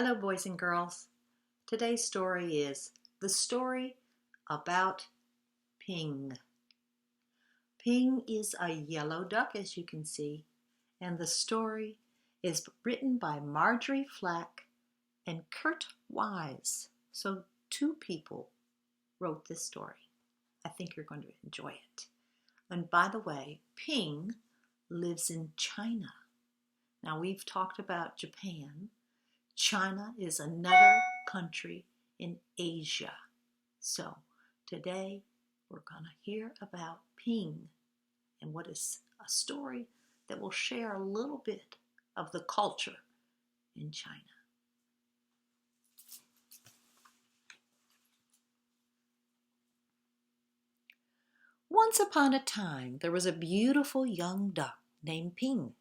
Hello, boys and girls. Today's story is the story about Ping. Ping is a yellow duck, as you can see, and the story is written by Marjorie Flack and Kurt Wise. So two people wrote this story. I think you're going to enjoy it. And by the way, Ping lives in China. Now, we've talked about Japan. China is another country in Asia. So today we're going to hear about Ping and what is a story that will share a little bit of the culture in China. Once upon a time, there was a beautiful young duck named Ping.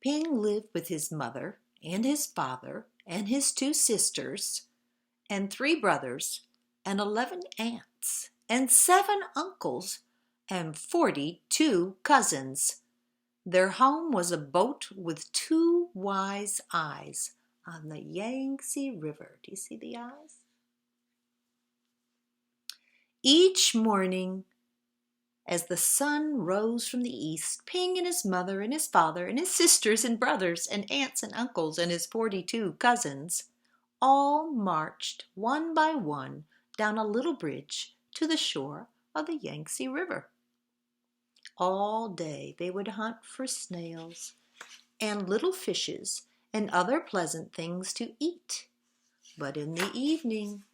Ping lived with his mother and his father and his two sisters and 3 brothers and 11 aunts and 7 uncles and 42 cousins. Their home was a boat with 2 wise eyes on the Yangtze River. Do you see the eyes? Each morning, as the sun rose from the east, Ping and his mother and his father and his sisters and brothers and aunts and uncles and his 42 cousins all marched one by one down a little bridge to the shore of the Yangtze River. All day they would hunt for snails and little fishes and other pleasant things to eat. But in the evening,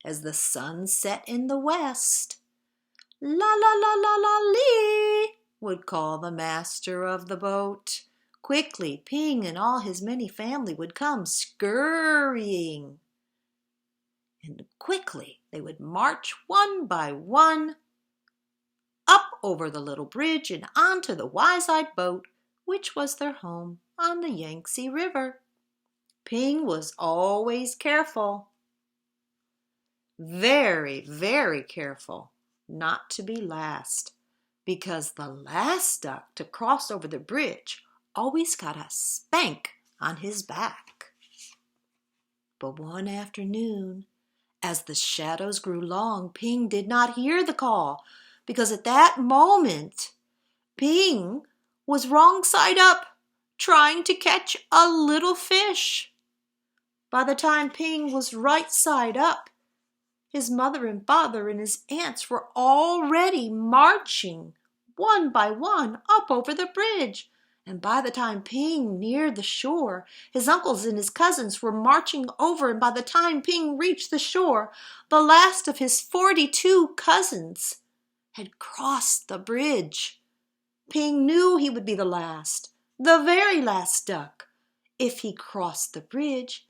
as the sun set in the west, "La la la la la lee," would call the master of the boat. Quickly, Ping and all his many family would come scurrying. And quickly they would march one by one up over the little bridge and onto the wise-eyed boat, which was their home on the Yangtze River. Ping was always careful, very, very careful, not to be last, because the last duck to cross over the bridge always got a spank on his back. But one afternoon, as the shadows grew long, Ping did not hear the call, because at that moment, Ping was wrong side up, trying to catch a little fish. By the time Ping was right side up, his mother and father and his aunts were already marching one by one up over the bridge. And by the time Ping neared the shore, his uncles and his cousins were marching over. And by the time Ping reached the shore, the last of his 42 cousins had crossed the bridge. Ping knew he would be the very last duck. If he crossed the bridge,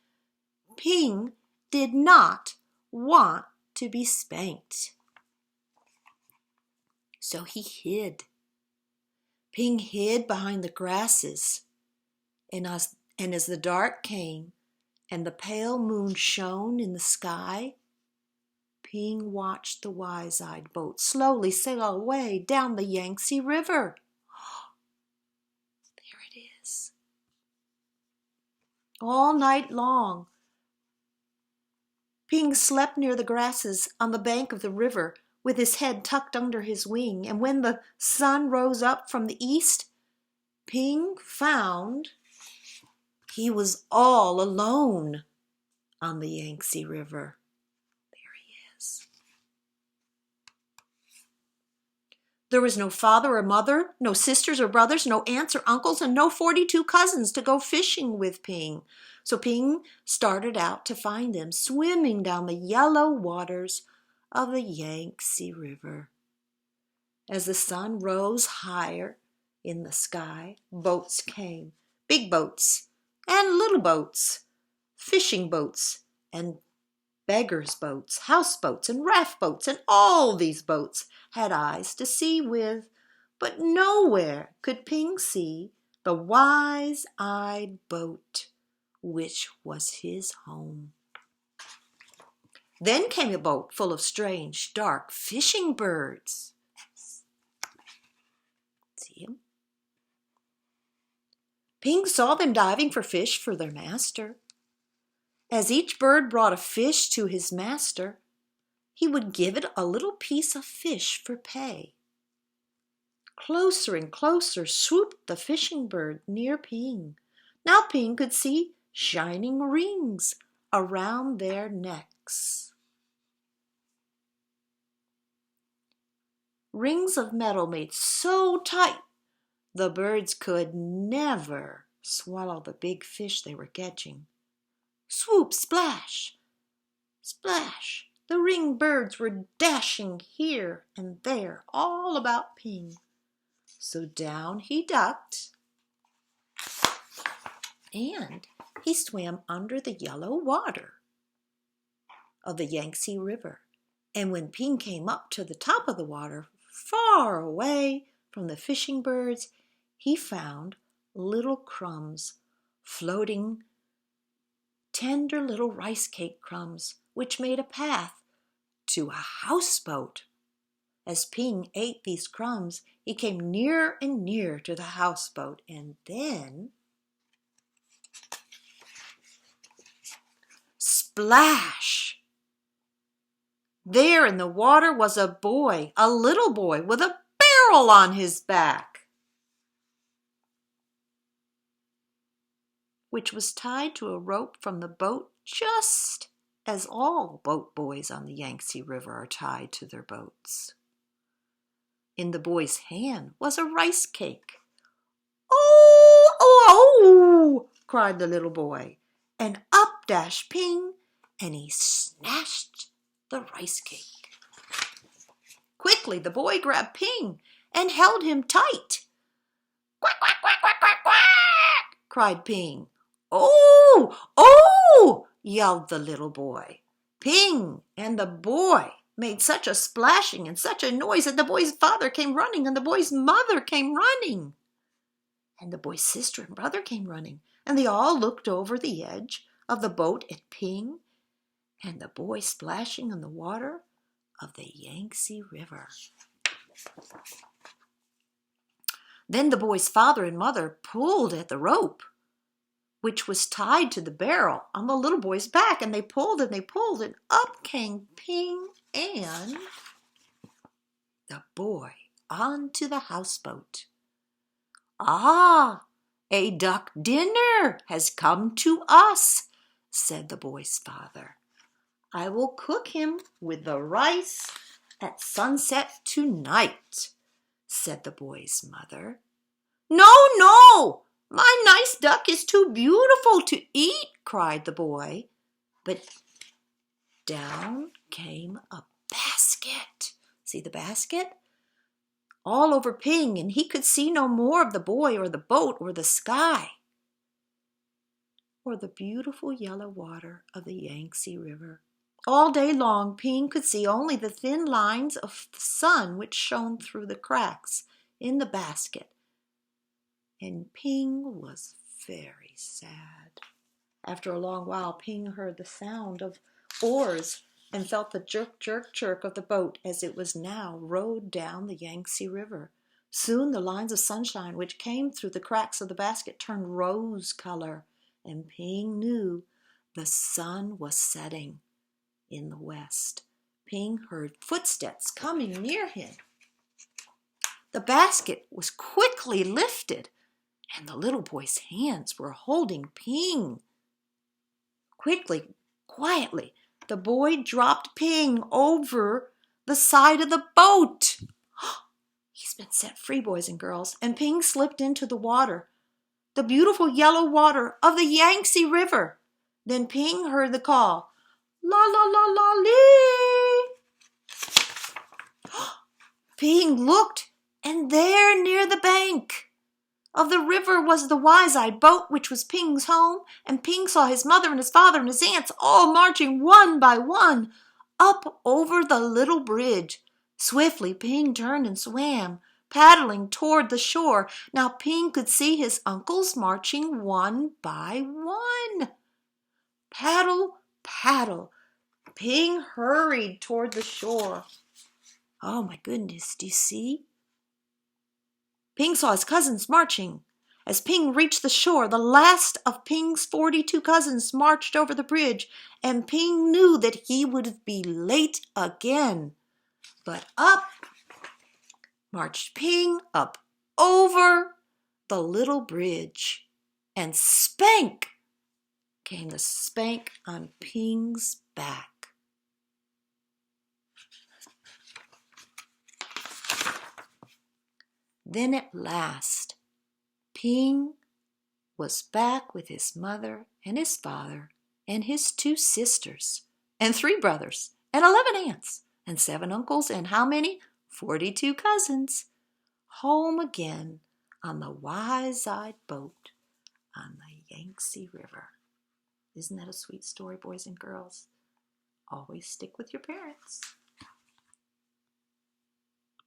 Ping did not want to be spanked. So he hid. Ping hid behind the grasses, and as the dark came and the pale moon shone in the sky, Ping watched the wise-eyed boat slowly sail away down the Yangtze River. There it is. All night long, Ping slept near the grasses on the bank of the river with his head tucked under his wing, and when the sun rose up from the east, Ping found he was all alone on the Yangtze River. There he is. There was no father or mother, no sisters or brothers, no aunts or uncles, and no 42 cousins to go fishing with Ping. So Ping started out to find them, swimming down the yellow waters of the Yangtze River. As the sun rose higher in the sky, boats came, big boats and little boats, fishing boats and beggars' boats, houseboats and raft boats, and all these boats had eyes to see with, but nowhere could Ping see the wise-eyed boat, which was his home. Then came a boat full of strange, dark fishing birds. See him? Ping saw them diving for fish for their master. As each bird brought a fish to his master, he would give it a little piece of fish for pay. Closer and closer swooped the fishing bird near Ping. Now Ping could see shining rings around their necks. Rings of metal made so tight the birds could never swallow the big fish they were catching. Swoop, splash, splash. The ring birds were dashing here and there all about Ping. So down he ducked, and he swam under the yellow water of the Yangtze River. And when Ping came up to the top of the water, far away from the fishing birds, he found little crumbs floating, tender little rice cake crumbs, which made a path to a houseboat. As Ping ate these crumbs, he came nearer and nearer to the houseboat, and then splash! There in the water was a boy, a little boy, with a barrel on his back, which was tied to a rope from the boat, just as all boat boys on the Yangtze River are tied to their boats. In the boy's hand was a rice cake. "Oh, oh, oh!" cried the little boy, and up dashed Ping, and he snatched the rice cake. Quickly the boy grabbed Ping and held him tight. "Quack, quack, quack, quack, quack, quack!" cried Ping. "Oh, oh!" yelled the little boy. Ping and the boy made such a splashing and such a noise that the boy's father came running, and the boy's mother came running, and the boy's sister and brother came running, and they all looked over the edge of the boat at Ping and the boy splashing in the water of the Yangtze River. Then the boy's father and mother pulled at the rope, which was tied to the barrel on the little boy's back, and they pulled, and up came Ping and the boy onto the houseboat. "Ah, a duck dinner has come to us," said the boy's father. "I will cook him with the rice at sunset tonight," said the boy's mother. "No, no! My nice duck is too beautiful to eat," cried the boy. But down came a basket. See the basket? All over Ping, and he could see no more of the boy or the boat or the sky or the beautiful yellow water of the Yangtze River. All day long, Ping could see only the thin lines of the sun which shone through the cracks in the basket. And Ping was very sad. After a long while, Ping heard the sound of oars and felt the jerk, jerk, jerk of the boat as it was now rowed down the Yangtze River. Soon the lines of sunshine which came through the cracks of the basket turned rose color, and Ping knew the sun was setting in the west. Ping heard footsteps coming near him. The basket was quickly lifted, and the little boy's hands were holding Ping. Quickly, quietly, the boy dropped Ping over the side of the boat. "He's been set free, boys and girls," and Ping slipped into the water, the beautiful yellow water of the Yangtze River. Then Ping heard the call, "La, la, la, la, lee." Ping looked, and there near the bank of the river was the wise-eyed boat, which was Ping's home, and Ping saw his mother and his father and his aunts all marching one by one up over the little bridge. Swiftly Ping turned and swam, paddling toward the shore. Now Ping could see his uncles marching one by one. Paddle, paddle, Ping hurried toward the shore. Oh my goodness, do you see? Ping saw his cousins marching, As Ping reached the shore, the last of Ping's 42 cousins marched over the bridge, and Ping knew that he would be late again. But up marched Ping, up over the little bridge, and spank came the spank on Ping's back. Then at last, Ping was back with his mother and his father and his 2 sisters and 3 brothers and 11 aunts and 7 uncles and how many? 42 cousins. Home again on the wise-eyed boat on the Yangtze River. Isn't that a sweet story, boys and girls? Always stick with your parents.